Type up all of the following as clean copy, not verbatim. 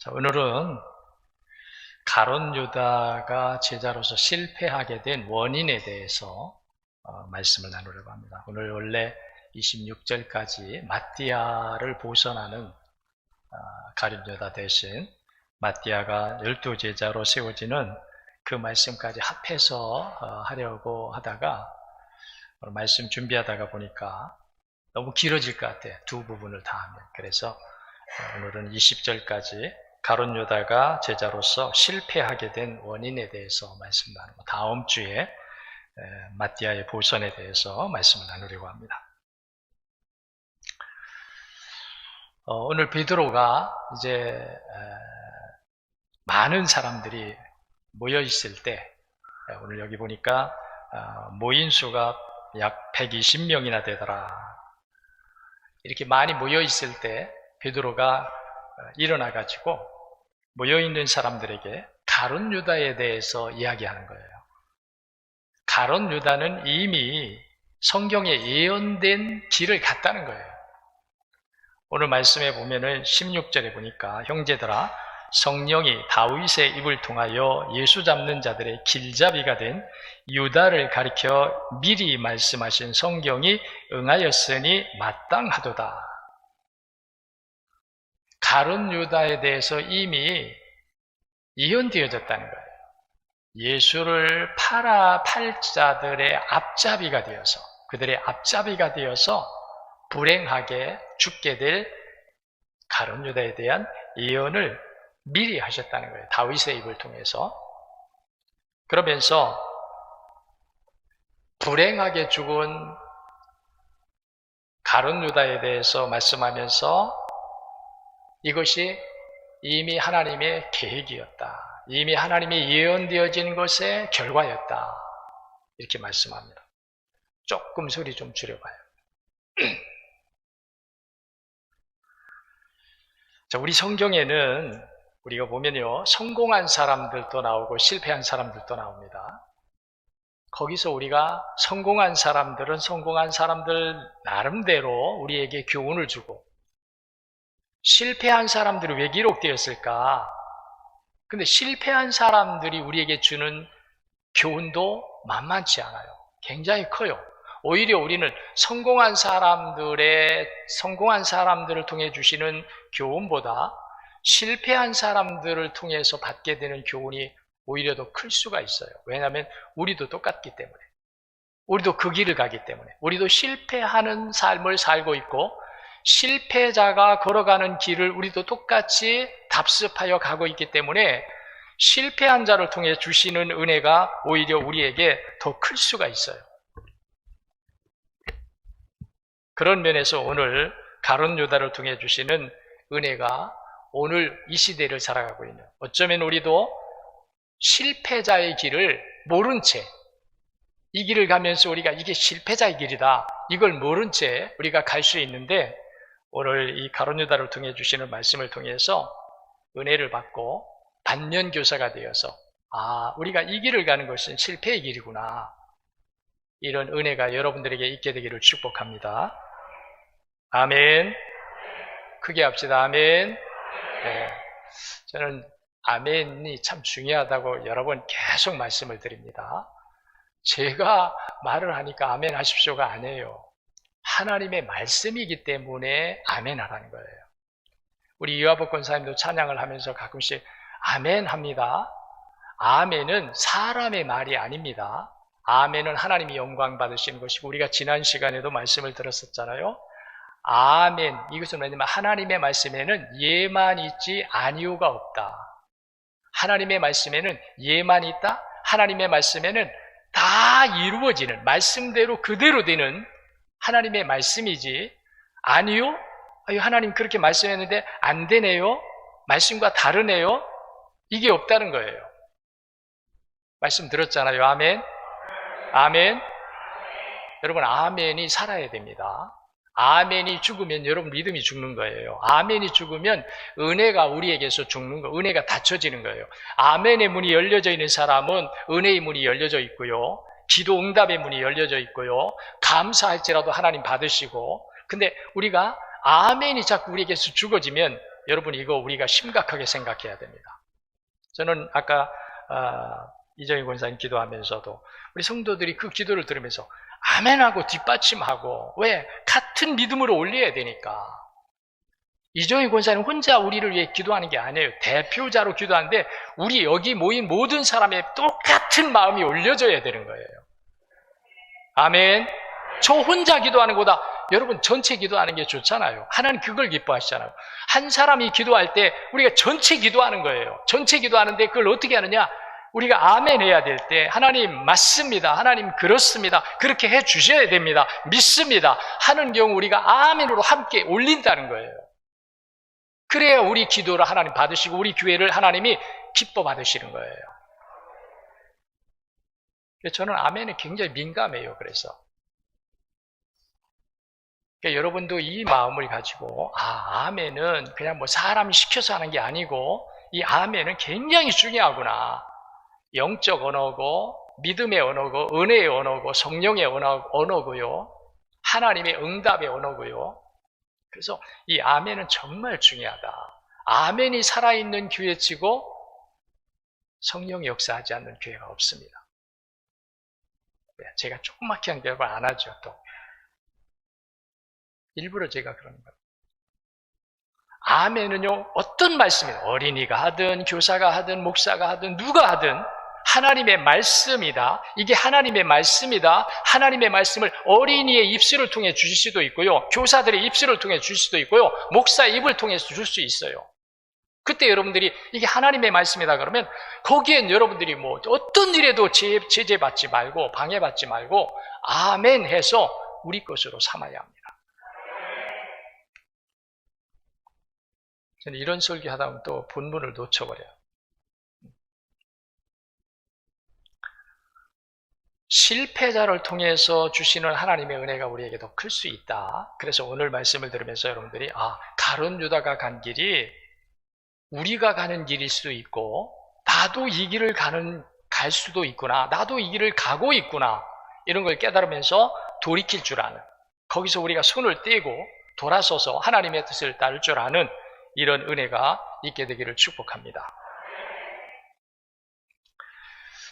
자, 오늘은 가룟 유다가 제자로서 실패하게 된 원인에 대해서 말씀을 나누려고 합니다. 오늘 원래 26절까지 마띠아를 보선하는 가룟 유다 대신 마띠아가 12제자로 세워지는 그 말씀까지 합해서 하려고 하다가 오늘 말씀 준비하다가 보니까 너무 길어질 것 같아요. 두 부분을 다 하면. 그래서 오늘은 20절까지 가룟 유다가 제자로서 실패하게 된 원인에 대해서 말씀 나누고 다음 주에 마띠아의 보선에 대해서 말씀을 나누려고 합니다. 오늘 베드로가 이제 많은 사람들이 모여 있을 때 오늘 여기 보니까 모인 수가 약 120명이나 되더라. 이렇게 많이 모여 있을 때 베드로가 일어나 가지고 모여 있는 사람들에게 가룟 유다에 대해서 이야기하는 거예요. 가룟 유다는 이미 성경에 예언된 길을 갔다는 거예요. 오늘 말씀에 보면은 16절에 보니까 형제들아 성령이 다윗의 입을 통하여 예수 잡는 자들의 길잡이가 된 유다를 가리켜 미리 말씀하신 성경이 응하였으니 마땅하도다. 가룟 유다에 대해서 이미 예언되어졌다는 거예요. 예수를 팔 자들의 앞잡이가 되어서 그들의 앞잡이가 되어서 불행하게 죽게 될 가룟 유다에 대한 예언을 미리 하셨다는 거예요. 다윗의 입을 통해서. 그러면서 불행하게 죽은 가룟 유다에 대해서 말씀하면서 이것이 이미 하나님의 계획이었다. 이미 하나님의 예언되어진 것의 결과였다. 이렇게 말씀합니다. 조금 소리 좀 줄여봐요. 자, 우리 성경에는 우리가 보면요, 성공한 사람들도 나오고 실패한 사람들도 나옵니다. 거기서 우리가 성공한 사람들은 성공한 사람들 나름대로 우리에게 교훈을 주고 실패한 사람들이 왜 기록되었을까? 근데 실패한 사람들이 우리에게 주는 교훈도 만만치 않아요. 굉장히 커요. 오히려 우리는 성공한 사람들을 통해 주시는 교훈보다 실패한 사람들을 통해서 받게 되는 교훈이 오히려 더 클 수가 있어요. 왜냐하면 우리도 똑같기 때문에. 우리도 그 길을 가기 때문에. 우리도 실패하는 삶을 살고 있고 실패자가 걸어가는 길을 우리도 똑같이 답습하여 가고 있기 때문에 실패한 자를 통해 주시는 은혜가 오히려 우리에게 더 클 수가 있어요. 그런 면에서 오늘 가룟 유다를 통해 주시는 은혜가 오늘 이 시대를 살아가고 있는, 어쩌면 우리도 실패자의 길을 모른 채 이 길을 가면서 우리가 이게 실패자의 길이다, 이걸 모른 채 우리가 갈 수 있는데 오늘 이 가룟 유다를 통해 주시는 말씀을 통해서 은혜를 받고 반면교사가 되어서 우리가 이 길을 가는 것은 실패의 길이구나, 이런 은혜가 여러분들에게 있게 되기를 축복합니다. 아멘. 크게 합시다. 아멘. 네. 저는 아멘이 참 중요하다고 여러 번 계속 말씀을 드립니다. 제가 말을 하니까 아멘 하십시오가 아니에요. 하나님의 말씀이기 때문에 아멘 하라는 거예요. 우리 이화복 권사님도 찬양을 하면서 가끔씩 아멘 합니다. 아멘은 사람의 말이 아닙니다. 아멘은 하나님이 영광 받으시는 것이고, 우리가 지난 시간에도 말씀을 들었었잖아요. 아멘, 이것은 왜냐하면 하나님의 말씀에는 예만 있지 아니오가 없다. 하나님의 말씀에는 예만 있다. 하나님의 말씀에는 다 이루어지는, 말씀대로 그대로 되는 하나님의 말씀이지, 아니요? 하나님 그렇게 말씀했는데 안 되네요? 말씀과 다르네요? 이게 없다는 거예요. 말씀 들었잖아요. 아멘. 아멘. 여러분, 아멘이 살아야 됩니다. 아멘이 죽으면 여러분 믿음이 죽는 거예요. 아멘이 죽으면 은혜가 우리에게서 죽는 거예요. 은혜가 닫혀지는 거예요. 아멘의 문이 열려져 있는 사람은 은혜의 문이 열려져 있고요, 기도 응답의 문이 열려져 있고요, 감사할지라도 하나님 받으시고. 근데 우리가 아멘이 자꾸 우리에게서 죽어지면 여러분 이거 우리가 심각하게 생각해야 됩니다. 저는 아까 이정희 권사님 기도하면서도 우리 성도들이 그 기도를 들으면서 아멘하고 뒷받침하고, 왜? 같은 믿음으로 올려야 되니까. 이정희 권사님 혼자 우리를 위해 기도하는 게 아니에요. 대표자로 기도하는데 우리 여기 모인 모든 사람의 똑같은 마음이 올려져야 되는 거예요. 아멘. 저 혼자 기도하는 것보다 여러분 전체 기도하는 게 좋잖아요. 하나님 그걸 기뻐하시잖아요. 한 사람이 기도할 때 우리가 전체 기도하는 거예요. 전체 기도하는데 그걸 어떻게 하느냐? 우리가 아멘 해야 될 때 하나님 맞습니다. 하나님 그렇습니다. 그렇게 해 주셔야 됩니다. 믿습니다. 하는 경우 우리가 아멘으로 함께 올린다는 거예요. 그래야 우리 기도를 하나님 받으시고 우리 교회를 하나님이 기뻐 받으시는 거예요. 저는 아멘에 굉장히 민감해요. 그래서 그러니까 여러분도 이 마음을 가지고 아멘은 그냥 뭐 사람이 시켜서 하는 게 아니고 이 아멘은 굉장히 중요하구나. 영적 언어고 믿음의 언어고 은혜의 언어고 성령의 언어고요. 하나님의 응답의 언어고요. 그래서 이 아멘은 정말 중요하다. 아멘이 살아있는 교회치고 성령이 역사하지 않는 교회가 없습니다. 제가 조그맣게 한 결과 안 하죠. 또 일부러 제가 그러는 거예요. 아멘은요, 어떤 말씀이든 어린이가 하든 교사가 하든 목사가 하든 누가 하든 하나님의 말씀이다. 이게 하나님의 말씀이다. 하나님의 말씀을 어린이의 입술을 통해 주실 수도 있고요. 교사들의 입술을 통해 주실 수도 있고요. 목사의 입을 통해서 줄 수 있어요. 그때 여러분들이 이게 하나님의 말씀이다 그러면 거기엔 여러분들이 뭐 어떤 일에도 제재받지 말고 방해받지 말고 아멘 해서 우리 것으로 삼아야 합니다. 저는 이런 설교하다 보면 또 본문을 놓쳐버려요. 실패자를 통해서 주시는 하나님의 은혜가 우리에게 더 클 수 있다. 그래서 오늘 말씀을 들으면서 여러분들이 가룟 유다가 간 길이 우리가 가는 길일 수도 있고 나도 이 길을 갈 수도 있구나. 나도 이 길을 가고 있구나. 이런 걸 깨달으면서 돌이킬 줄 아는, 거기서 우리가 손을 떼고 돌아서서 하나님의 뜻을 따를 줄 아는 이런 은혜가 있게 되기를 축복합니다.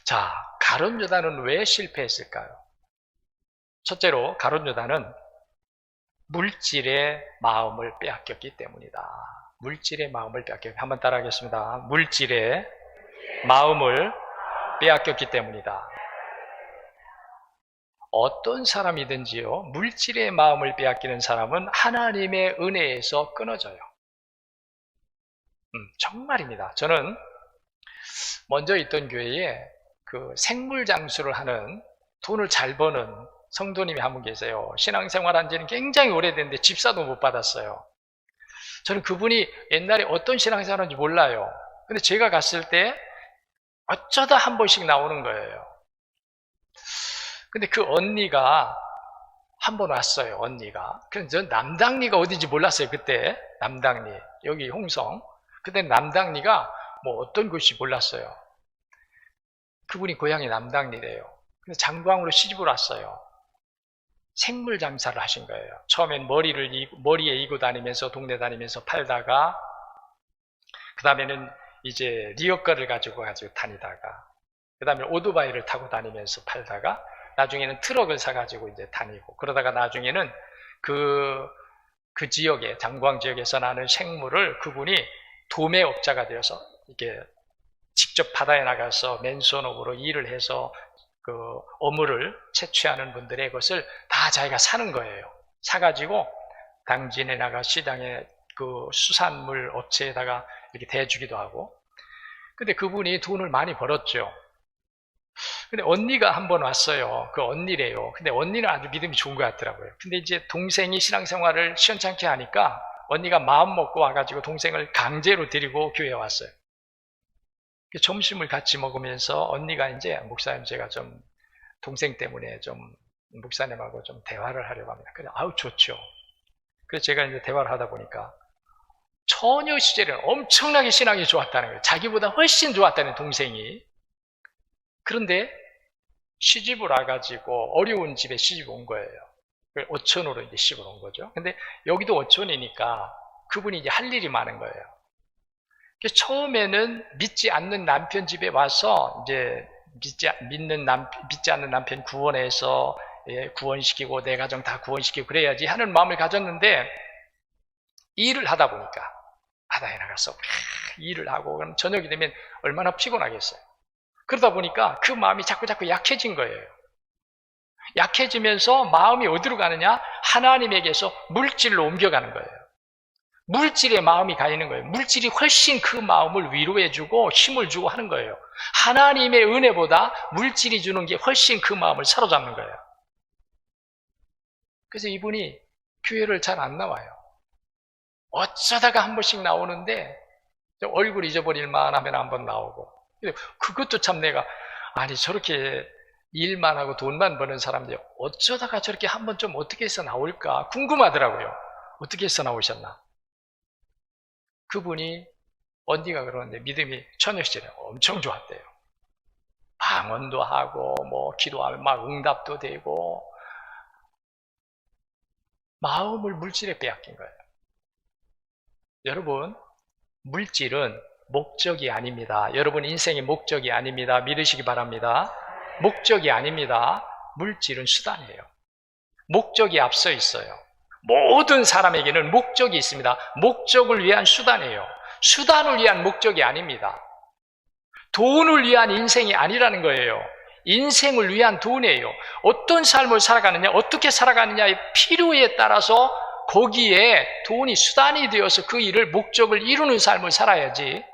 자, 가룟 유다는 왜 실패했을까요? 첫째로 가룟 유다는 물질의 마음을 빼앗겼기 때문이다. 물질의 마음을 빼앗겼기 때문이다. 한번 따라하겠습니다. 물질의 마음을 빼앗겼기 때문이다. 어떤 사람이든지요, 물질의 마음을 빼앗기는 사람은 하나님의 은혜에서 끊어져요. 정말입니다. 저는 먼저 있던 교회에 그 생물 장수를 하는, 돈을 잘 버는 성도님이 한 분 계세요. 신앙생활 한 지는 굉장히 오래됐는데 집사도 못 받았어요. 저는 그분이 옛날에 어떤 신앙생활 하는지 몰라요. 근데 제가 갔을 때 어쩌다 한 번씩 나오는 거예요. 근데 그 언니가 한 번 왔어요. 언니가. 그래서 전 남당리가 어딘지 몰랐어요. 그때 남당리, 여기 홍성. 그때 남당리가 뭐 어떤 곳이 몰랐어요. 그분이 고향이 남당리래요. 근데 장광으로 시집을 왔어요. 생물 장사를 하신 거예요. 처음엔 머리에 이고 다니면서 동네 다니면서 팔다가, 그 다음에는 이제 리어커를 가지고 다니다가, 그 다음에 오토바이를 타고 다니면서 팔다가, 나중에는 트럭을 사가지고 이제 다니고, 그러다가 나중에는 그 지역에, 장광 지역에서 나는 생물을 그분이 도매업자가 되어서 이게 직접 바다에 나가서 맨손업으로 일을 해서 그 어물을 채취하는 분들의 것을 다 자기가 사는 거예요. 사가지고 당진에 나가 시장에 그 수산물 업체에다가 이렇게 대주기도 하고. 근데 그분이 돈을 많이 벌었죠. 근데 언니가 한 번 왔어요. 그 언니래요. 근데 언니는 아주 믿음이 좋은 것 같더라고요. 근데 이제 동생이 신앙생활을 시원찮게 하니까 언니가 마음 먹고 와가지고 동생을 강제로 데리고 교회에 왔어요. 점심을 같이 먹으면서 언니가 이제, 목사님 제가 좀 동생 때문에 좀 목사님하고 좀 대화를 하려고 합니다. 그래, 좋죠. 그래서 제가 이제 대화를 하다 보니까 처녀 시절에는 엄청나게 신앙이 좋았다는 거예요. 자기보다 훨씬 좋았다는 동생이. 그런데 시집을 와가지고 어려운 집에 시집 온 거예요. 어촌으로 이제 시집을 온 거죠. 근데 여기도 어촌이니까 그분이 이제 할 일이 많은 거예요. 그래서 처음에는 믿지 않는 남편 집에 와서 이제 믿지 않는 남편 구원해서 구원시키고 내 가정 다 구원시키고 그래야지 하는 마음을 가졌는데, 일을 하다 보니까 바다에 나가서 일을 하고 그럼 저녁이 되면 얼마나 피곤하겠어요. 그러다 보니까 그 마음이 자꾸 약해진 거예요. 약해지면서 마음이 어디로 가느냐? 하나님에게서 물질로 옮겨가는 거예요. 물질에 마음이 가 있는 거예요. 물질이 훨씬 그 마음을 위로해주고 힘을 주고 하는 거예요. 하나님의 은혜보다 물질이 주는 게 훨씬 그 마음을 사로잡는 거예요. 그래서 이분이 교회를 잘 안 나와요. 어쩌다가 한 번씩 나오는데 얼굴 잊어버릴만 하면 한번 나오고, 그것도 참 내가, 아니 저렇게 일만 하고 돈만 버는 사람들이 어쩌다가 저렇게 한 번 좀 어떻게 해서 나올까 궁금하더라고요. 어떻게 해서 나오셨나. 그분이 언니가 그러는데 믿음이 처녀 시절에 엄청 좋았대요. 방언도 하고 뭐 기도하면 막 응답도 되고, 마음을 물질에 빼앗긴 거예요. 여러분, 물질은 목적이 아닙니다. 여러분 인생의 목적이 아닙니다. 믿으시기 바랍니다. 목적이 아닙니다. 물질은 수단이에요. 목적이 앞서 있어요. 모든 사람에게는 목적이 있습니다. 목적을 위한 수단이에요. 수단을 위한 목적이 아닙니다. 돈을 위한 인생이 아니라는 거예요. 인생을 위한 돈이에요. 어떤 삶을 살아가느냐, 어떻게 살아가느냐의 필요에 따라서 거기에 돈이 수단이 되어서 그 일을, 목적을 이루는 삶을 살아야지,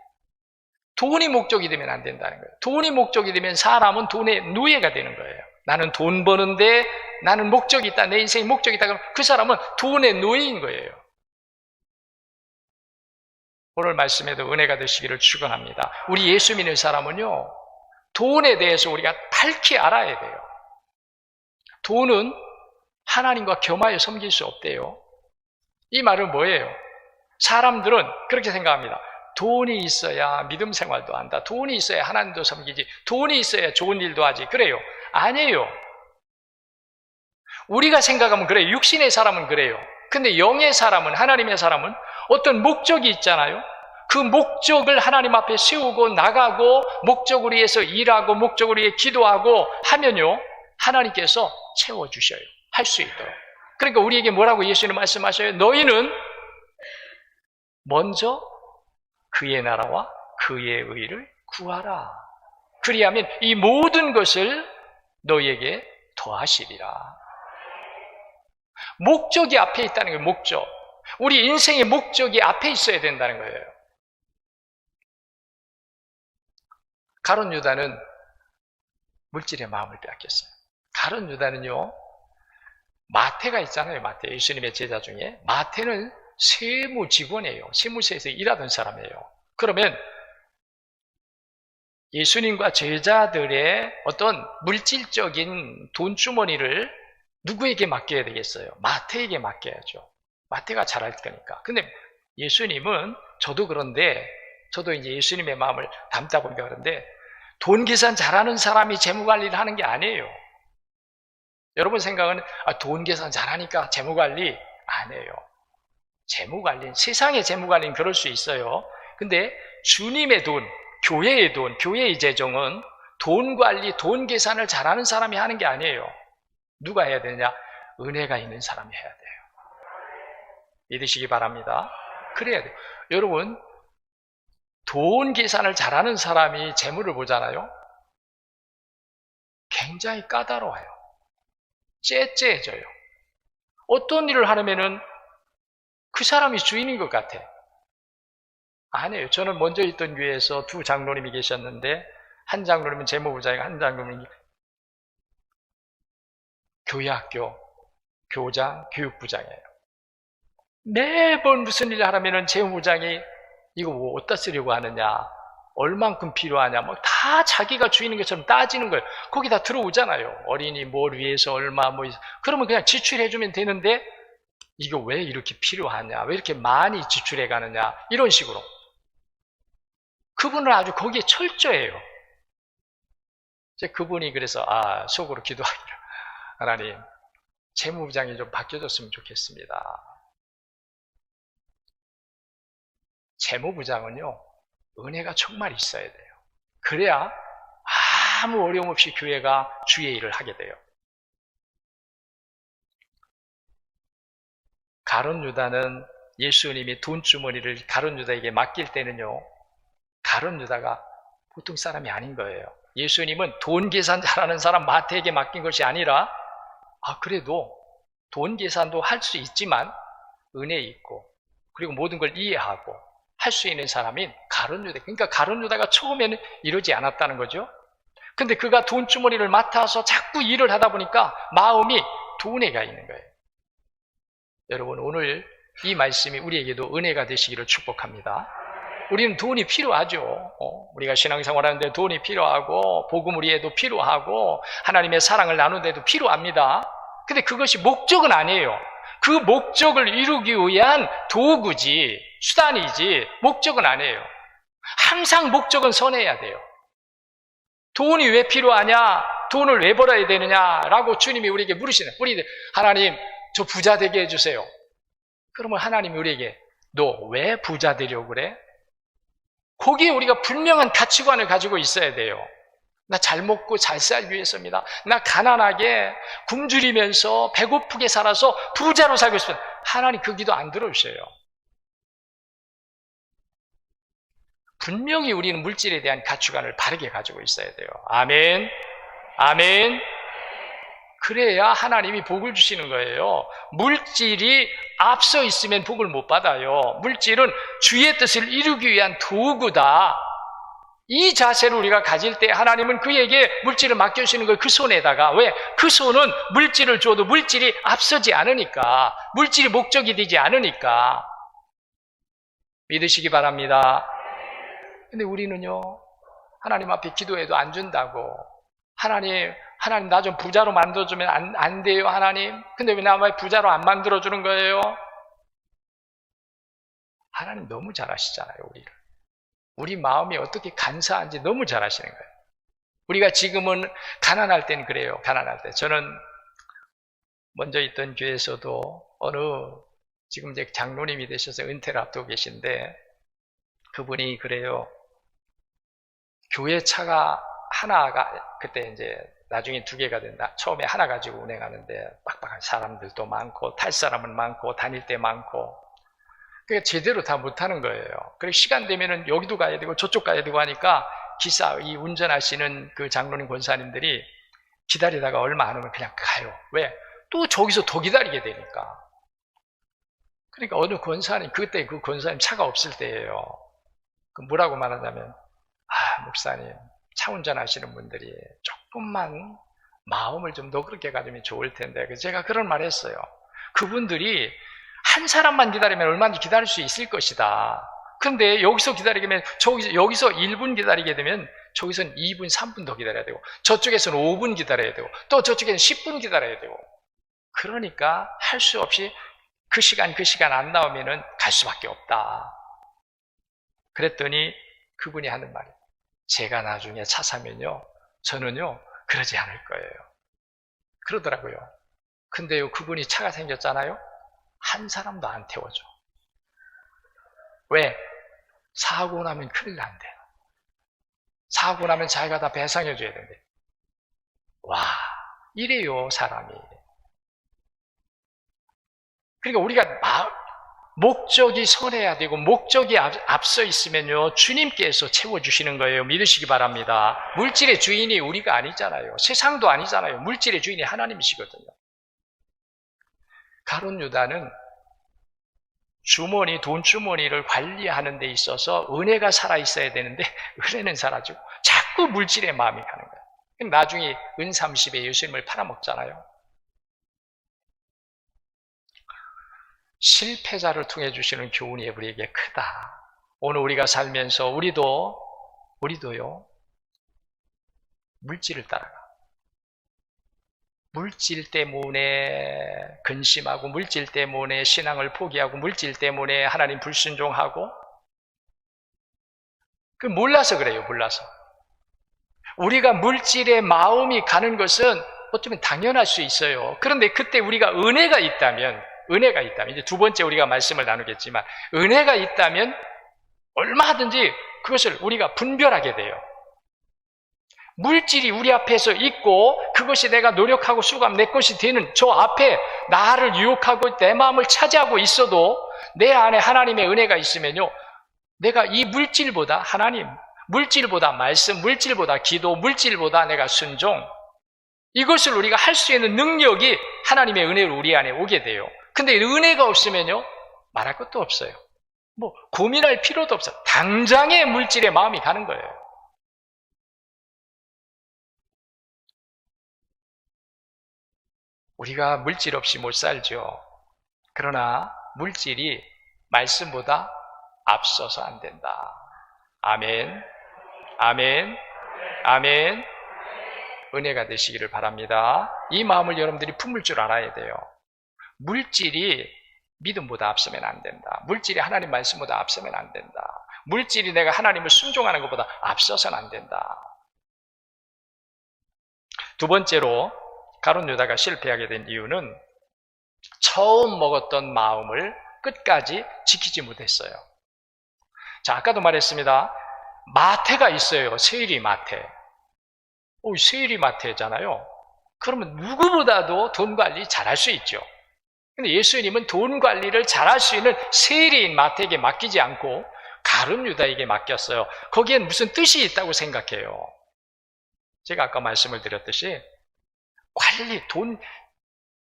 돈이 목적이 되면 안 된다는 거예요. 돈이 목적이 되면 사람은 돈의 노예가 되는 거예요. 나는 돈 버는데 나는 목적이 있다, 내 인생에 목적이 있다, 그러면 그 사람은 돈의 노예인 거예요. 오늘 말씀에도 은혜가 되시기를 축원합니다. 우리 예수 믿는 사람은요, 돈에 대해서 우리가 밝히 알아야 돼요. 돈은 하나님과 겸하여 섬길 수 없대요. 이 말은 뭐예요? 사람들은 그렇게 생각합니다. 돈이 있어야 믿음 생활도 한다. 돈이 있어야 하나님도 섬기지. 돈이 있어야 좋은 일도 하지. 그래요? 아니에요. 우리가 생각하면 그래요. 육신의 사람은 그래요. 근데 영의 사람은, 하나님의 사람은 어떤 목적이 있잖아요. 그 목적을 하나님 앞에 세우고 나가고, 목적을 위해서 일하고, 목적을 위해 기도하고 하면요, 하나님께서 채워주셔요. 할 수 있도록. 그러니까 우리에게 뭐라고 예수님 말씀하셔요? 너희는 먼저 그의 나라와 그의 의를 구하라. 그리하면 이 모든 것을 너희에게 더하시리라. 목적이 앞에 있다는 거예요. 목적. 우리 인생의 목적이 앞에 있어야 된다는 거예요. 가룟 유다는 물질의 마음을 빼앗겼어요. 가룟 유다는요, 마태가 있잖아요. 마태, 예수님의 제자 중에 마태는 세무 직원이에요. 세무서에서 일하던 사람이에요. 그러면 예수님과 제자들의 어떤 물질적인 돈주머니를 누구에게 맡겨야 되겠어요? 마태에게 맡겨야죠. 마태가 잘할 거니까. 근데 예수님은, 저도 그런데, 저도 이제 예수님의 마음을 담다 보니까 그런데, 돈 계산 잘하는 사람이 재무관리를 하는 게 아니에요. 여러분 생각은 돈 계산 잘하니까 재무관리 아니에요. 재무관리는, 세상의 재무관리는 그럴 수 있어요. 근데 주님의 돈, 교회의 돈, 교회의 재정은 돈 관리, 돈 계산을 잘하는 사람이 하는 게 아니에요. 누가 해야 되느냐? 은혜가 있는 사람이 해야 돼요. 믿으시기 바랍니다. 그래야 돼요. 여러분, 돈 계산을 잘하는 사람이 재물을 보잖아요. 굉장히 까다로워요. 째째해져요. 어떤 일을 하려면은 그 사람이 주인인 것 같아. 아니에요. 저는 먼저 있던 교회에서 두 장로님이 계셨는데, 한 장로님은 재무부장이고 한 장로님은 교회학교 교장, 교육부장이에요. 매번 무슨 일을 하려면은 재무부장이 이거 뭐 어디다 쓰려고 하느냐, 얼만큼 필요하냐, 뭐 다 자기가 주인인 것처럼 따지는 거예요. 거기 다 들어오잖아요. 어린이 뭘 위해서 얼마 뭐, 그러면 그냥 지출해주면 되는데, 이거 왜 이렇게 필요하냐, 왜 이렇게 많이 지출해 가느냐, 이런 식으로. 그분은 아주 거기에 철저해요. 이제 그분이 그래서 속으로 기도하기를, 하나님, 재무부장이 좀 바뀌어줬으면 좋겠습니다. 재무부장은요, 은혜가 정말 있어야 돼요. 그래야 아무 어려움 없이 교회가 주의 일을 하게 돼요. 가룟 유다는 예수님이 돈주머니를 가룟 유다에게 맡길 때는요, 가룟 유다가 보통 사람이 아닌 거예요. 예수님은 돈 계산 잘하는 사람 마태에게 맡긴 것이 아니라, 그래도 돈 계산도 할 수 있지만 은혜 있고 그리고 모든 걸 이해하고 할 수 있는 사람인 가룟 유다. 그러니까 가룟 유다가 처음에는 이러지 않았다는 거죠. 근데 그가 돈주머니를 맡아서 자꾸 일을 하다 보니까 마음이 돈에 가 있는 거예요. 여러분, 오늘 이 말씀이 우리에게도 은혜가 되시기를 축복합니다. 우리는 돈이 필요하죠. 우리가 신앙생활하는데 돈이 필요하고 복음 우리에도 필요하고 하나님의 사랑을 나누는데도 필요합니다. 근데 그것이 목적은 아니에요. 그 목적을 이루기 위한 도구지, 수단이지 목적은 아니에요. 항상 목적은 선해야 돼요. 돈이 왜 필요하냐? 돈을 왜 벌어야 되느냐라고 주님이 우리에게 물으시네. 우리 하나님, 저 부자 되게 해주세요. 그러면 하나님이 우리에게 너 왜 부자 되려고 그래? 거기에 우리가 분명한 가치관을 가지고 있어야 돼요. 나 잘 먹고 잘 살기 위해서입니다. 나 가난하게 굶주리면서 배고프게 살아서 부자로 살고 싶습니다. 하나님 그 기도 안 들어주셔요. 분명히 우리는 물질에 대한 가치관을 바르게 가지고 있어야 돼요. 아멘. 아멘. 그래야 하나님이 복을 주시는 거예요. 물질이 앞서 있으면 복을 못 받아요. 물질은 주의 뜻을 이루기 위한 도구다. 이 자세를 우리가 가질 때 하나님은 그에게 물질을 맡겨주시는 거예요. 그 손에다가. 왜? 그 손은 물질을 줘도 물질이 앞서지 않으니까, 물질이 목적이 되지 않으니까. 믿으시기 바랍니다. 근데 우리는요, 하나님 앞에 기도해도 안 준다고. 하나님 나 좀 부자로 만들어주면 안 돼요, 하나님? 근데 왜 나 부자로 안 만들어주는 거예요? 하나님 너무 잘 아시잖아요, 우리를. 우리 마음이 어떻게 간사한지 너무 잘 아시는 거예요. 우리가 지금은 가난할 땐 그래요, 가난할 때. 저는 먼저 있던 교회에서도 지금 이제 장로님이 되셔서 은퇴를 앞두고 계신데, 그분이 그래요. 교회 차가 하나가, 그때 이제 나중에 2개가 된다. 처음에 하나 가지고 운행하는데 빡빡한 사람들도 많고 탈 사람은 많고 다닐 때 많고, 그러니까 제대로 다 못하는 거예요. 그리고 시간 되면은 여기도 가야 되고 저쪽 가야 되고 하니까 이 운전하시는 그 장로님 권사님들이 기다리다가 얼마 안 오면 그냥 가요. 왜? 또 저기서 더 기다리게 되니까. 그러니까 어느 권사님, 그때 그 권사님 차가 없을 때예요. 뭐라고 말하자면, 목사님, 차 운전하시는 분들이 조금만 마음을 좀 너그럽게 가지면 좋을 텐데. 그래서 제가 그런 말 했어요. 그분들이 한 사람만 기다리면 얼마든지 기다릴 수 있을 것이다. 근데 여기서 기다리면 여기서 1분 기다리게 되면 저기서는 2분, 3분 더 기다려야 되고, 저쪽에서는 5분 기다려야 되고, 또 저쪽에는 10분 기다려야 되고. 그러니까 할 수 없이 그 시간 안 나오면은 갈 수밖에 없다. 그랬더니 그분이 하는 말이, 제가 나중에 차 사면요, 저는요 그러지 않을 거예요. 그러더라고요. 근데요, 그분이 차가 생겼잖아요. 한 사람도 안 태워줘. 왜? 사고 나면 큰일 난대. 사고 나면 자기가 다 배상해 줘야 된대. 와, 이래요, 사람이. 그러니까 우리가 목적이 선해야 되고 목적이 앞서 있으면요, 주님께서 채워주시는 거예요. 믿으시기 바랍니다. 물질의 주인이 우리가 아니잖아요. 세상도 아니잖아요. 물질의 주인이 하나님이시거든요. 가룟 유다는 돈주머니를 관리하는 데 있어서 은혜가 살아있어야 되는데 은혜는 사라지고 자꾸 물질의 마음이 가는 거예요. 나중에 은 30에 예수님을 팔아먹잖아요. 실패자를 통해 주시는 교훈이 우리에게 크다. 오늘 우리가 살면서 우리도요, 물질을 따라가. 물질 때문에 근심하고, 물질 때문에 신앙을 포기하고, 물질 때문에 하나님 불순종하고, 몰라서 그래요, 몰라서. 우리가 물질의 마음이 가는 것은 어쩌면 당연할 수 있어요. 그런데 그때 우리가 은혜가 있다면, 이제 두 번째 우리가 말씀을 나누겠지만, 은혜가 있다면 얼마든지 그것을 우리가 분별하게 돼요. 물질이 우리 앞에서 있고 그것이 내가 노력하고 수고하면 내 것이 되는 저 앞에 나를 유혹하고 내 마음을 차지하고 있어도 내 안에 하나님의 은혜가 있으면요, 내가 이 물질보다 하나님, 물질보다 말씀, 물질보다 기도, 물질보다 내가 순종, 이것을 우리가 할 수 있는 능력이 하나님의 은혜로 우리 안에 오게 돼요. 근데 은혜가 없으면요, 말할 것도 없어요. 뭐 고민할 필요도 없어요. 당장의 물질에 마음이 가는 거예요. 우리가 물질 없이 못 살죠. 그러나 물질이 말씀보다 앞서서 안 된다. 아멘, 아멘, 아멘. 은혜가 되시기를 바랍니다. 이 마음을 여러분들이 품을 줄 알아야 돼요. 물질이 믿음보다 앞서면 안 된다. 물질이 하나님 말씀보다 앞서면 안 된다. 물질이 내가 하나님을 순종하는 것보다 앞서서는 안 된다. 두 번째로 가룟 유다가 실패하게 된 이유는 처음 먹었던 마음을 끝까지 지키지 못했어요. 자, 아까도 말했습니다. 마태가 있어요. 세일이 마태. 세일이 마태잖아요. 그러면 누구보다도 돈 관리 잘할 수 있죠. 근데 예수님은 돈 관리를 잘할 수 있는 세일인 마태에게 맡기지 않고 가룟 유다에게 맡겼어요. 거기엔 무슨 뜻이 있다고 생각해요. 제가 아까 말씀을 드렸듯이 관리, 돈,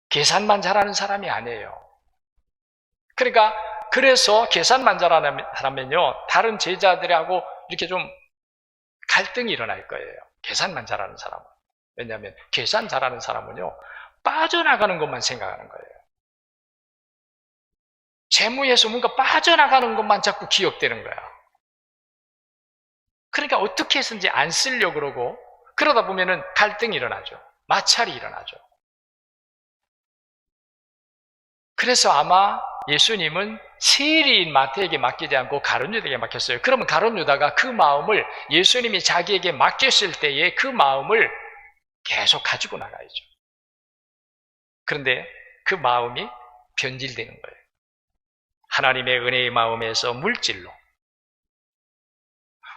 계산만 잘하는 사람이 아니에요. 그러니까 그래서 계산만 잘하는 사람은요, 다른 제자들하고 이렇게 좀 갈등이 일어날 거예요. 계산만 잘하는 사람은. 왜냐하면 계산 잘하는 사람은요, 빠져나가는 것만 생각하는 거예요. 재무에서 뭔가 빠져나가는 것만 자꾸 기억되는 거야. 그러니까 어떻게 해서든지 안 쓰려고 그러고, 그러다 보면은 갈등이 일어나죠. 마찰이 일어나죠. 그래서 아마 예수님은 세리인 마태에게 맡기지 않고 가룟 유다에게 맡겼어요. 그러면 가룟 유다가 그 마음을, 예수님이 자기에게 맡겼을 때의 그 마음을 계속 가지고 나가야죠. 그런데 그 마음이 변질되는 거예요. 하나님의 은혜의 마음에서 물질로.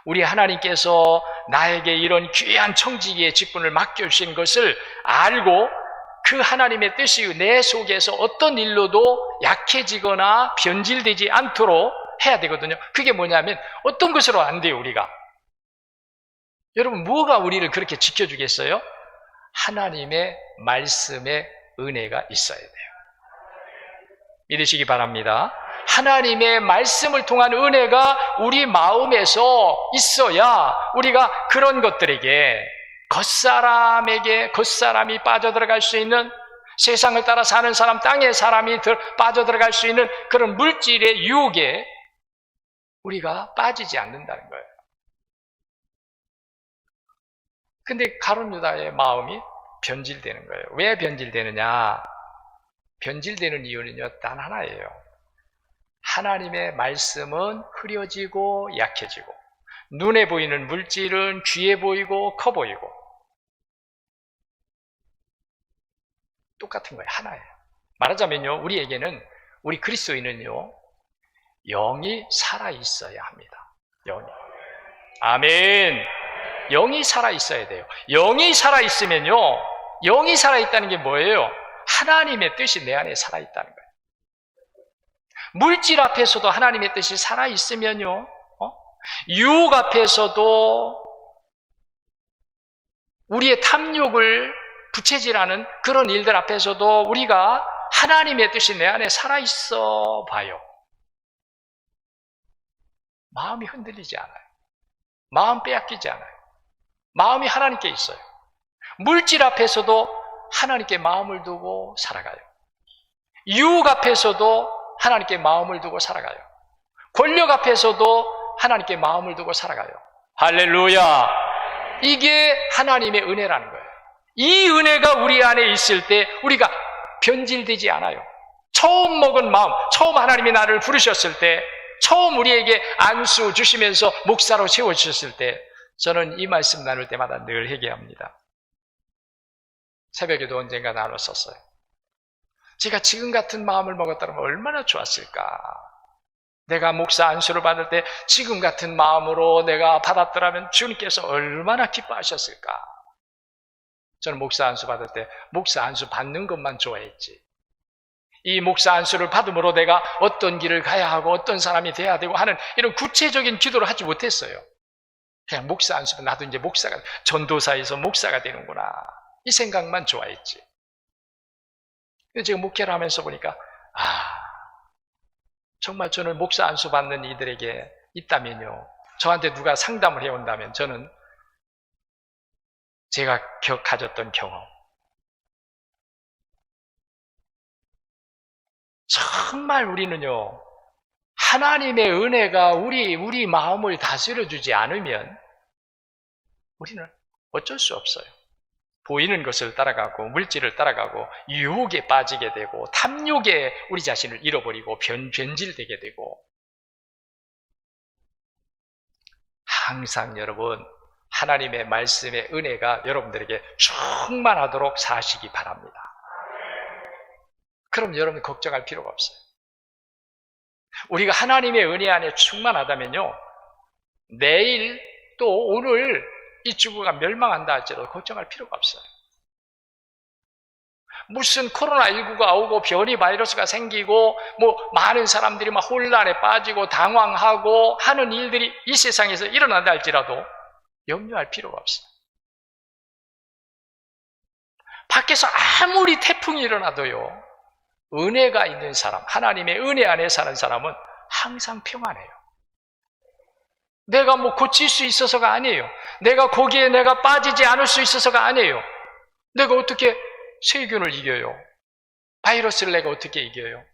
우리 하나님께서 나에게 이런 귀한 청지기의 직분을 맡겨주신 것을 알고 그 하나님의 뜻이 내 속에서 어떤 일로도 약해지거나 변질되지 않도록 해야 되거든요. 그게 뭐냐면 어떤 것으로 안 돼요, 우리가. 여러분, 뭐가 우리를 그렇게 지켜주겠어요? 하나님의 말씀의 은혜가 있어야 돼요. 믿으시기 바랍니다. 하나님의 말씀을 통한 은혜가 우리 마음에서 있어야 우리가 그런 것들에게, 겉사람이 빠져들어갈 수 있는, 세상을 따라 사는 사람, 땅의 사람이 빠져들어갈 수 있는 그런 물질의 유혹에 우리가 빠지지 않는다는 거예요. 근데 가룟 유다의 마음이 변질되는 거예요. 왜 변질되느냐? 변질되는 이유는요, 단 하나예요. 하나님의 말씀은 흐려지고 약해지고, 눈에 보이는 물질은 귀에 보이고 커 보이고, 똑같은 거예요. 하나예요. 말하자면요, 우리에게는, 우리 그리스도인은요, 영이 살아있어야 합니다. 영이. 아멘. 영이 살아있어야 돼요. 영이 살아있으면요, 영이 살아있다는 게 뭐예요? 하나님의 뜻이 내 안에 살아있다는 거예요. 물질 앞에서도 하나님의 뜻이 살아있으면요, 유혹 앞에서도 우리의 탐욕을 부채질하는 그런 일들 앞에서도 우리가 하나님의 뜻이 내 안에 살아있어 봐요. 마음이 흔들리지 않아요. 마음 빼앗기지 않아요. 마음이 하나님께 있어요. 물질 앞에서도 하나님께 마음을 두고 살아가요. 유혹 앞에서도 하나님께 마음을 두고 살아가요. 권력 앞에서도 하나님께 마음을 두고 살아가요. 할렐루야! 이게 하나님의 은혜라는 거예요. 이 은혜가 우리 안에 있을 때 우리가 변질되지 않아요. 처음 먹은 마음, 처음 하나님이 나를 부르셨을 때, 처음 우리에게 안수 주시면서 목사로 세워주셨을 때, 저는 이 말씀 나눌 때마다 늘 회개합니다. 새벽에도 언젠가 나눴었어요. 제가 지금 같은 마음을 먹었다면 얼마나 좋았을까. 내가 목사 안수를 받을 때 지금 같은 마음으로 내가 받았더라면 주님께서 얼마나 기뻐하셨을까. 저는 목사 안수 받을 때 목사 안수 받는 것만 좋아했지, 이 목사 안수를 받음으로 내가 어떤 길을 가야 하고 어떤 사람이 돼야 되고 하는 이런 구체적인 기도를 하지 못했어요. 그냥 목사 안수, 나도 이제 목사가, 전도사에서 목사가 되는구나, 이 생각만 좋아했지. 근데 지금 목회를 하면서 보니까 정말 저는 목사 안수 받는 이들에게 있다면요, 저한테 누가 상담을 해온다면 저는 제가 가졌던 경험, 정말 우리는요, 하나님의 은혜가 우리 마음을 다스려주지 않으면 우리는 어쩔 수 없어요. 보이는 것을 따라가고 물질을 따라가고 유혹에 빠지게 되고 탐욕에 우리 자신을 잃어버리고 변질되게 되고. 항상 여러분, 하나님의 말씀의 은혜가 여러분들에게 충만하도록 사시기 바랍니다. 그럼 여러분 걱정할 필요가 없어요. 우리가 하나님의 은혜 안에 충만하다면요, 내일 또 오늘 이 지구가 멸망한다 할지라도 걱정할 필요가 없어요. 무슨 코로나19가 오고 변이 바이러스가 생기고 많은 사람들이 막 혼란에 빠지고 당황하고 하는 일들이 이 세상에서 일어난다 할지라도 염려할 필요가 없어요. 밖에서 아무리 태풍이 일어나도요, 은혜가 있는 사람, 하나님의 은혜 안에 사는 사람은 항상 평안해요. 내가 고칠 수 있어서가 아니에요. 내가 거기에 내가 빠지지 않을 수 있어서가 아니에요. 내가 어떻게 세균을 이겨요? 바이러스를 내가 어떻게 이겨요?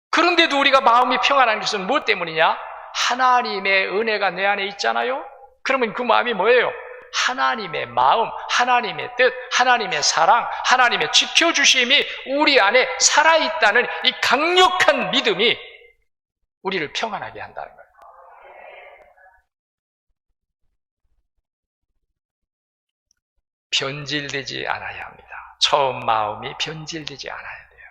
그런데도 우리가 마음이 평안한 것은 무엇 때문이냐? 하나님의 은혜가 내 안에 있잖아요? 그러면 그 마음이 뭐예요? 하나님의 마음, 하나님의 뜻, 하나님의 사랑, 하나님의 지켜주심이 우리 안에 살아있다는 이 강력한 믿음이 우리를 평안하게 한다는 거예요. 변질되지 않아야 합니다. 처음 마음이 변질되지 않아야 돼요.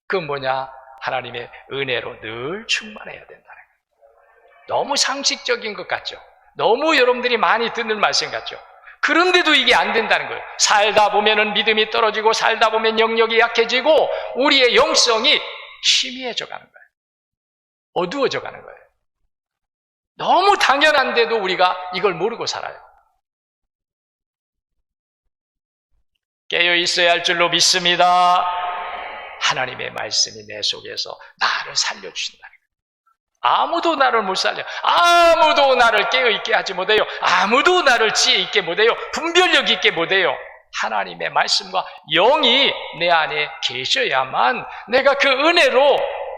그건 뭐냐? 하나님의 은혜로 늘 충만해야 된다는 거예요. 너무 상식적인 것 같죠? 너무 여러분들이 많이 듣는 말씀 같죠? 그런데도 이게 안 된다는 거예요. 살다 보면은 믿음이 떨어지고 살다 보면 영역이 약해지고 우리의 영성이 희미해져 가는 거예요. 어두워져 가는 거예요. 너무 당연한데도 우리가 이걸 모르고 살아요. 깨어 있어야 할 줄로 믿습니다. 하나님의 말씀이 내 속에서 나를 살려주신다는 거예요. 아무도 나를 못 살려. 아무도 나를 깨어있게 하지 못해요. 아무도 나를 지혜있게 못해요. 분별력 있게 못해요. 하나님의 말씀과 영이 내 안에 계셔야만 내가 그 은혜로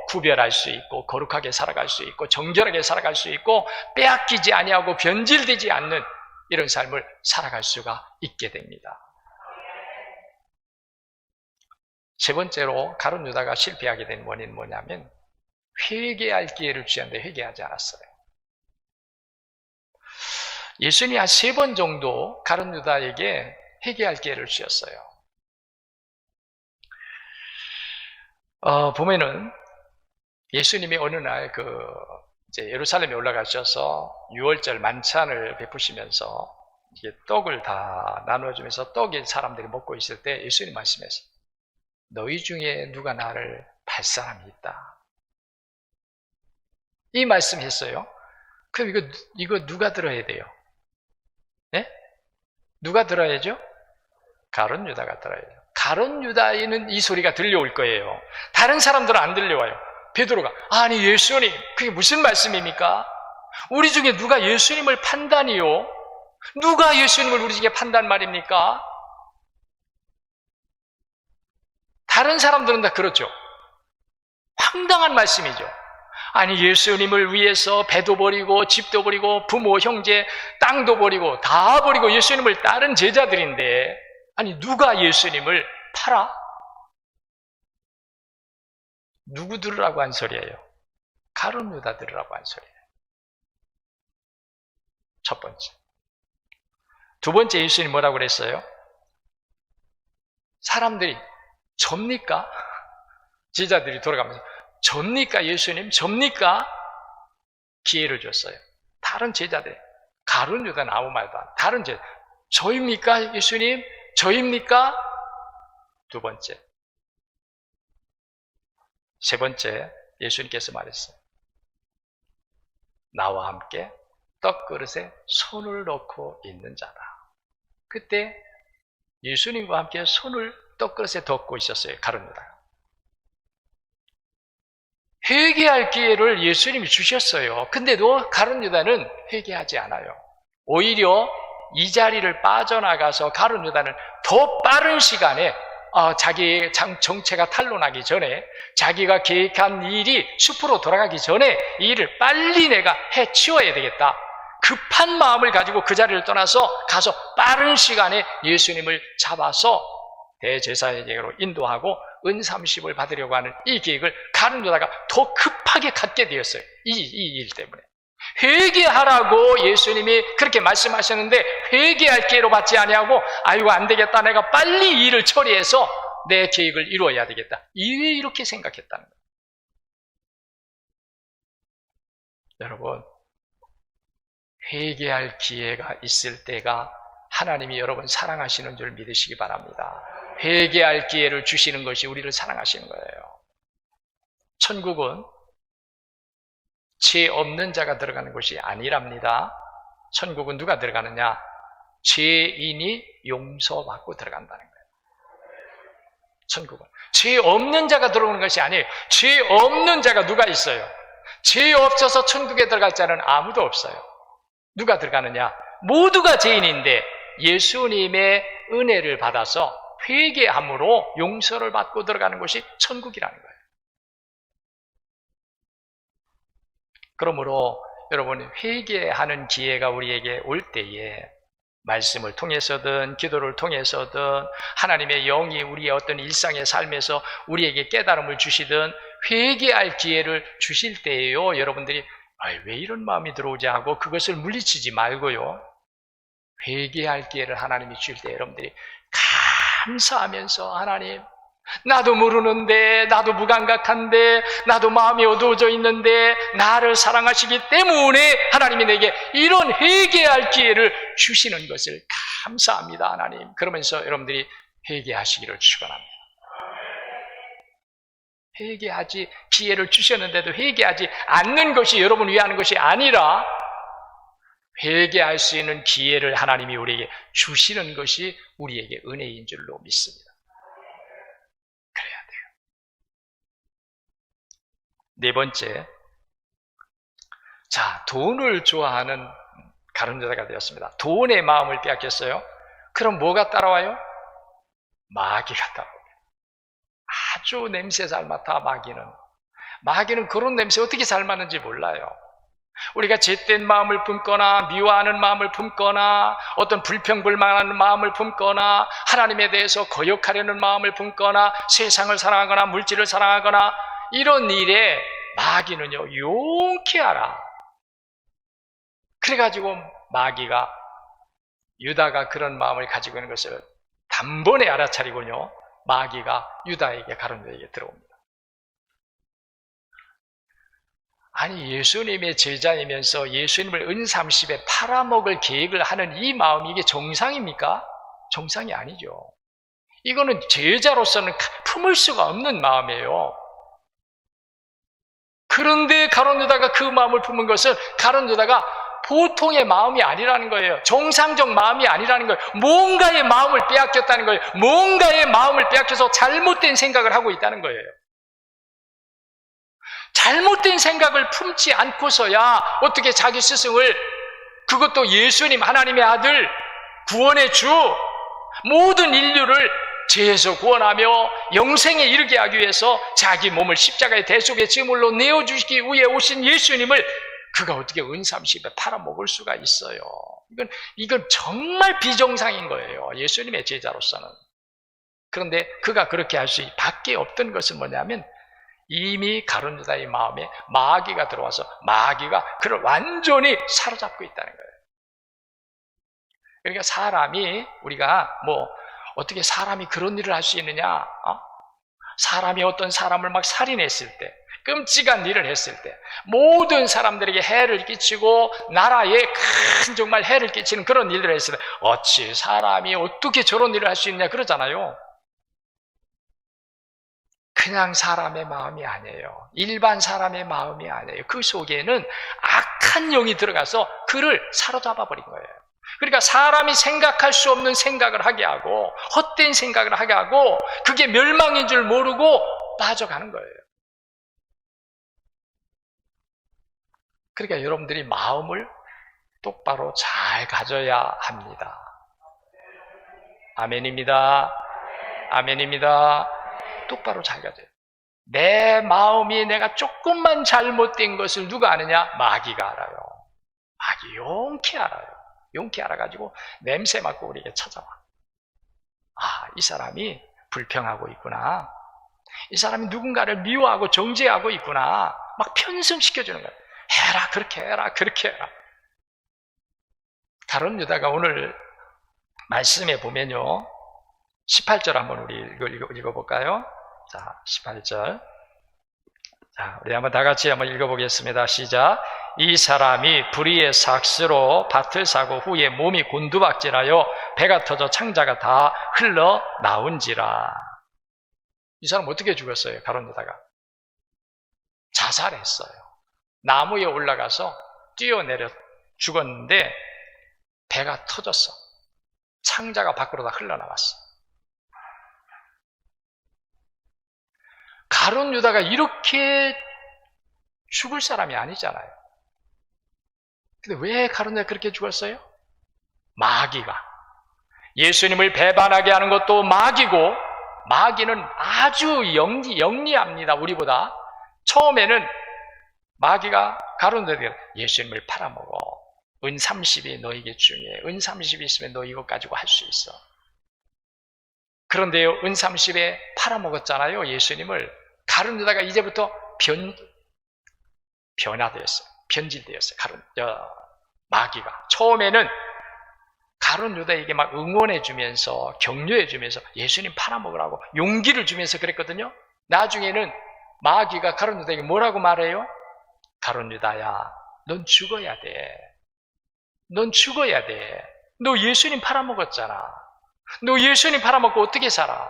구별할 수 있고 거룩하게 살아갈 수 있고 정결하게 살아갈 수 있고 빼앗기지 아니하고 변질되지 않는 이런 삶을 살아갈 수가 있게 됩니다. 세 번째로 가룟 유다가 실패하게 된 원인은 뭐냐면 회개할 기회를 주셨는데 회개하지 않았어요. 예수님이 한 3번 정도 가룟 유다에게 회개할 기회를 주셨어요. 보면은 예수님이 어느 날 이제 예루살렘에 올라가셔서 유월절 만찬을 베푸시면서 이게 떡을 다 나눠주면서 떡이 사람들이 먹고 있을 때 예수님 말씀했어요. 너희 중에 누가 나를 팔 사람이 있다. 이 말씀했어요. 그럼 이거 누가 들어야 돼요? 네? 누가 들어야죠? 가룟 유다가 들어야 돼요. 가룟 유다에는 이 소리가 들려올 거예요. 다른 사람들은 안 들려와요. 베드로가 아니 예수님, 그게 무슨 말씀입니까? 우리 중에 누가 예수님을 판다니요? 누가 예수님을 우리 중에 판단 말입니까? 다른 사람들은 다 그렇죠. 황당한 말씀이죠. 아니 예수님을 위해서 배도 버리고 집도 버리고 부모 형제 땅도 버리고 다 버리고 예수님을 따른 제자들인데 아니 누가 예수님을 팔아? 누구 들으라고 한 소리예요? 가룟 유다 들으라고 한 소리예요. 첫 번째. 두 번째, 예수님이 뭐라고 그랬어요? 사람들이 접니까? 제자들이 돌아가면서 접니까? 예수님 접니까? 기회를 줬어요. 다른 제자들, 가룟 유다는 아무 말도 안 해요. 다른 제자, 저입니까? 예수님? 저입니까? 두 번째. 세 번째, 예수님께서 말했어요. 나와 함께 떡그릇에 손을 넣고 있는 자다. 그때 예수님과 함께 손을 떡그릇에 덮고 있었어요. 가룟 유다가. 회개할 기회를 예수님이 주셨어요. 근데도 가룟 유다는 회개하지 않아요. 오히려 이 자리를 빠져나가서 가룟 유다는 더 빠른 시간에 자기의 정체가 탄로나기 전에, 자기가 계획한 일이 숲으로 돌아가기 전에 이 일을 빨리 내가 해치워야 되겠다. 급한 마음을 가지고 그 자리를 떠나서 가서 빠른 시간에 예수님을 잡아서 대제사장에게로 인도하고 은30을 받으려고 하는 이 계획을 가룟 유다가 더 급하게 갖게 되었어요. 이 일 때문에. 회개하라고 예수님이 그렇게 말씀하셨는데 회개할 기회로 받지 아니하고 아이고 안 되겠다, 내가 빨리 이 일을 처리해서 내 계획을 이루어야 되겠다, 이렇게 생각했다는 거예요. 여러분, 회개할 기회가 있을 때가 하나님이 여러분 사랑하시는 줄 믿으시기 바랍니다. 회개할 기회를 주시는 것이 우리를 사랑하시는 거예요. 천국은 죄 없는 자가 들어가는 곳이 아니랍니다. 천국은 누가 들어가느냐? 죄인이 용서받고 들어간다는 거예요. 천국은 죄 없는 자가 들어오는 것이 아니에요. 죄 없는 자가 누가 있어요? 죄 없어서 천국에 들어갈 자는 아무도 없어요. 누가 들어가느냐? 모두가 죄인인데 예수님의 은혜를 받아서 회개함으로 용서를 받고 들어가는 것이 천국이라는 거예요. 그러므로 여러분, 회개하는 기회가 우리에게 올 때에 말씀을 통해서든 기도를 통해서든 하나님의 영이 우리의 어떤 일상의 삶에서 우리에게 깨달음을 주시든 회개할 기회를 주실 때에요, 여러분들이 왜 이런 마음이 들어오지 하고 그것을 물리치지 말고요, 회개할 기회를 하나님이 주실 때 여러분들이 감사하면서, 하나님, 나도 모르는데, 나도 무감각한데, 나도 마음이 어두워져 있는데 나를 사랑하시기 때문에 하나님이 내게 이런 회개할 기회를 주시는 것을 감사합니다, 하나님. 그러면서 여러분들이 회개하시기를 축원합니다. 회개하지, 기회를 주셨는데도 회개하지 않는 것이 여러분을 위하는 것이 아니라 회개할 수 있는 기회를 하나님이 우리에게 주시는 것이 우리에게 은혜인 줄로 믿습니다. 그래야 돼요. 네 번째, 자, 돈을 좋아하는 가룟 유다가 되었습니다. 돈의 마음을 빼앗겼어요. 그럼 뭐가 따라와요? 마귀가 따라와요. 아주 냄새 잘 맡아, 마귀는 그런 냄새 어떻게 잘 맡는지 몰라요. 우리가 잿된 마음을 품거나 미워하는 마음을 품거나 어떤 불평불만하는 마음을 품거나 하나님에 대해서 거역하려는 마음을 품거나 세상을 사랑하거나 물질을 사랑하거나 이런 일에 마귀는요, 용케하라. 그래가지고 마귀가, 유다가 그런 마음을 가지고 있는 것을 단번에 알아차리군요, 마귀가 유다에게, 가룟 유다에게 들어옵니다. 아니, 예수님의 제자이면서 예수님을 은30에 팔아먹을 계획을 하는 이 마음이 이게 정상입니까? 정상이 아니죠. 이거는 제자로서는 품을 수가 없는 마음이에요. 그런데 가룟 유다가 그 마음을 품은 것은 가룟 유다가 보통의 마음이 아니라는 거예요. 정상적 마음이 아니라는 거예요. 뭔가의 마음을 빼앗겼다는 거예요. 뭔가의 마음을 빼앗겨서 잘못된 생각을 하고 있다는 거예요. 잘못된 생각을 품지 않고서야 어떻게 자기 스승을, 그것도 예수님, 하나님의 아들, 구원의 주, 모든 인류를 죄에서 구원하며 영생에 이르게 하기 위해서 자기 몸을 십자가의 대속의 제물로 내어주시기 위해 오신 예수님을 그가 어떻게 은30에 팔아먹을 수가 있어요? 이건 정말 비정상인 거예요, 예수님의 제자로서는. 그런데 그가 그렇게 할 수 밖에 없던 것은 뭐냐면 이미 가룟 유다의 마음에 마귀가 들어와서 마귀가 그를 완전히 사로잡고 있다는 거예요. 그러니까 사람이, 우리가 어떻게 사람이 그런 일을 할 수 있느냐? 사람이 어떤 사람을 막 살인했을 때, 끔찍한 일을 했을 때, 모든 사람들에게 해를 끼치고 나라에 큰 정말 해를 끼치는 그런 일들을 했을 때 어찌 사람이 어떻게 저런 일을 할 수 있냐 그러잖아요. 그냥 사람의 마음이 아니에요. 일반 사람의 마음이 아니에요. 그 속에는 악한 영이 들어가서 그를 사로잡아 버린 거예요. 그러니까 사람이 생각할 수 없는 생각을 하게 하고 헛된 생각을 하게 하고 그게 멸망인 줄 모르고 빠져가는 거예요. 그러니까 여러분들이 마음을 똑바로 잘 가져야 합니다. 아멘입니다. 아멘입니다. 똑바로 잘 가져요. 내 마음이 내가 조금만 잘못된 것을 누가 아느냐? 마귀가 알아요. 마귀 용케 알아요. 용케 알아가지고 냄새 맡고 우리에게 찾아와. 아, 이 사람이 불평하고 있구나. 이 사람이 누군가를 미워하고 정죄하고 있구나. 막 편승시켜주는 거예요. 해라, 그렇게 해라, 그렇게 해라. 가룟 유다가 오늘 말씀에 보면요, 18절 한번 우리 읽어볼까요? 자, 18절. 자, 우리 한번 다 같이 한번 읽어보겠습니다. 시작. 이 사람이 불의의 삭스로 밭을 사고 후에 몸이 곤두박질하여 배가 터져 창자가 다 흘러나온지라. 이 사람 어떻게 죽었어요? 가룟 유다가 자살했어요. 나무에 올라가서 뛰어내려 죽었는데 배가 터졌어. 창자가 밖으로 다 흘러나왔어. 가룟 유다가 이렇게 죽을 사람이 아니잖아요. 근데 왜 가룟 유다가 그렇게 죽었어요? 마귀가. 예수님을 배반하게 하는 것도 마귀고, 마귀는 아주 영리합니다. 우리보다. 처음에는 마귀가 가룟 유다에게 예수님을 팔아먹어. 은 30이 너에게 중요해. 은 30이 있으면 너 이거 가지고 할 수 있어. 그런데요, 은 30에 팔아먹었잖아요, 예수님을. 가룟 유다가 이제부터 변화되었어요. 변질되었어요. 마귀가. 처음에는 가룟 유다에게 막 응원해주면서, 격려해주면서 예수님 팔아먹으라고 용기를 주면서 그랬거든요. 나중에는 마귀가 가룟 유다에게 뭐라고 말해요? 가룟 유다야, 넌 죽어야 돼. 넌 죽어야 돼. 너 예수님 팔아먹었잖아. 너 예수님 팔아먹고 어떻게 살아?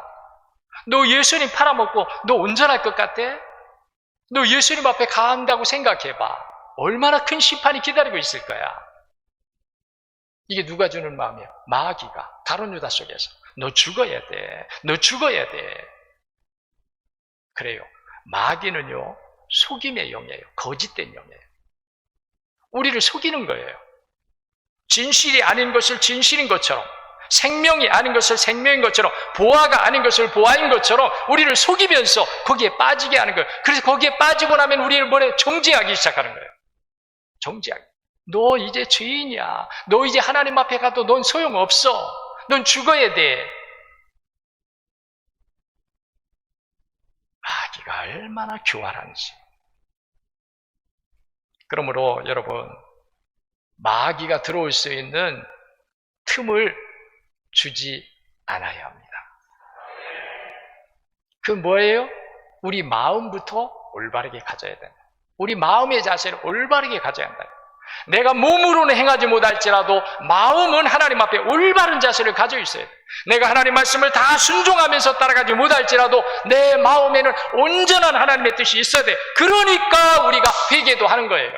너 예수님 팔아먹고 너 온전할 것 같아? 너 예수님 앞에 간다고 생각해봐. 얼마나 큰 심판이 기다리고 있을 거야. 이게 누가 주는 마음이야? 마귀가 가룟 유다 속에서 너 죽어야 돼. 너 죽어야 돼. 그래요. 마귀는요, 속임의 영이에요. 거짓된 영이에요. 우리를 속이는 거예요. 진실이 아닌 것을 진실인 것처럼, 생명이 아닌 것을 생명인 것처럼, 보아가 아닌 것을 보아인 것처럼 우리를 속이면서 거기에 빠지게 하는 거예요. 그래서 거기에 빠지고 나면 우리를 뭐래? 정죄하기 시작하는 거예요. 정죄하기. 너 이제 죄인이야. 너 이제 하나님 앞에 가도 넌 소용없어. 넌 죽어야 돼. 마귀가 얼마나 교활한지. 그러므로 여러분, 마귀가 들어올 수 있는 틈을 주지 않아야 합니다. 그 뭐예요? 우리 마음부터 올바르게 가져야 된다. 우리 마음의 자세를 올바르게 가져야 한다. 내가 몸으로는 행하지 못할지라도 마음은 하나님 앞에 올바른 자세를 가지고 있어야 돼. 내가 하나님 말씀을 다 순종하면서 따라가지 못할지라도 내 마음에는 온전한 하나님의 뜻이 있어야 돼. 그러니까 우리가 회개도 하는 거예요.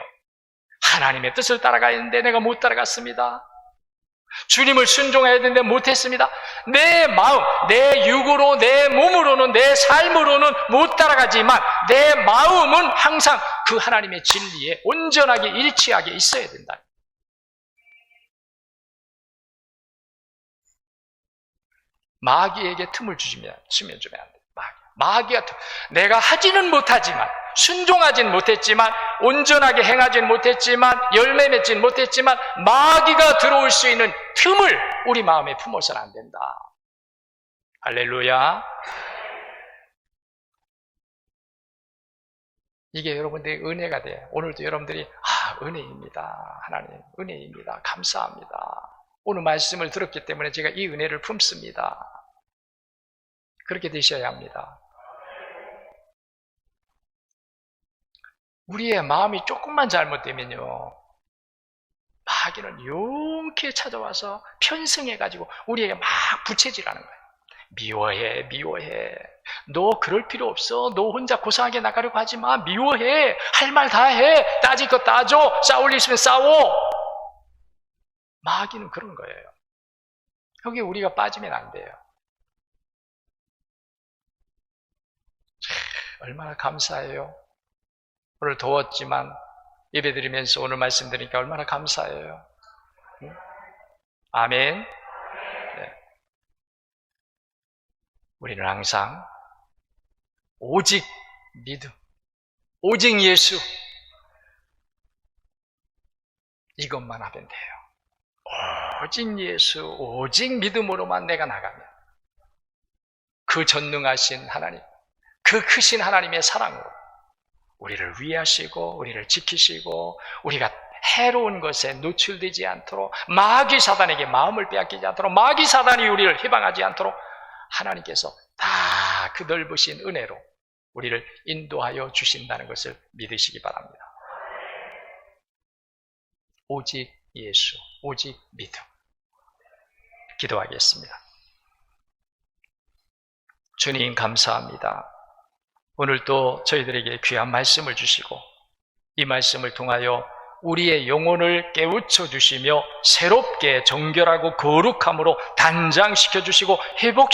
하나님의 뜻을 따라가야 했는데 내가 못 따라갔습니다. 주님을 순종해야 되는데 못했습니다. 내 마음, 내 육으로, 내 몸으로는, 내 삶으로는 못 따라가지만 내 마음은 항상 그 하나님의 진리에 온전하게 일치하게 있어야 된다. 마귀에게 틈을 주면 안 돼. 마귀가 내가 하지는 못하지만, 순종하진 못했지만, 온전하게 행하진 못했지만, 열매 맺진 못했지만 마귀가 들어올 수 있는 틈을 우리 마음에 품어서는 안 된다. 할렐루야. 이게 여러분들의 은혜가 돼. 오늘도 여러분들이 은혜입니다. 하나님 은혜입니다. 감사합니다. 오늘 말씀을 들었기 때문에 제가 이 은혜를 품습니다. 그렇게 되셔야 합니다. 우리의 마음이 조금만 잘못되면요, 마귀는 용케 찾아와서 편승해가지고 우리에게 막 부채질하는 거예요. 미워해, 미워해. 너 그럴 필요 없어. 너 혼자 고상하게 나가려고 하지 마. 미워해. 할 말 다 해. 따질 거 따져. 싸울 일 있으면 싸워. 마귀는 그런 거예요. 여기 우리가 빠지면 안 돼요. 얼마나 감사해요. 오늘 더웠지만 예배드리면서 오늘 말씀드리니까 얼마나 감사해요. 아멘. 네. 우리는 항상 오직 믿음, 오직 예수, 이것만 하면 돼요. 오직 예수, 오직 믿음으로만 내가 나가면 그 전능하신 하나님, 그 크신 하나님의 사랑으로 우리를 위하시고 우리를 지키시고 우리가 해로운 것에 노출되지 않도록, 마귀 사단에게 마음을 빼앗기지 않도록, 마귀 사단이 우리를 해방하지 않도록 하나님께서 다 그 넓으신 은혜로 우리를 인도하여 주신다는 것을 믿으시기 바랍니다. 오직 예수, 오직 믿음. 기도하겠습니다. 주님 감사합니다. 오늘도 저희들에게 귀한 말씀을 주시고 이 말씀을 통하여 우리의 영혼을 깨우쳐 주시며 새롭게 정결하고 거룩함으로 단장시켜 주시고 회복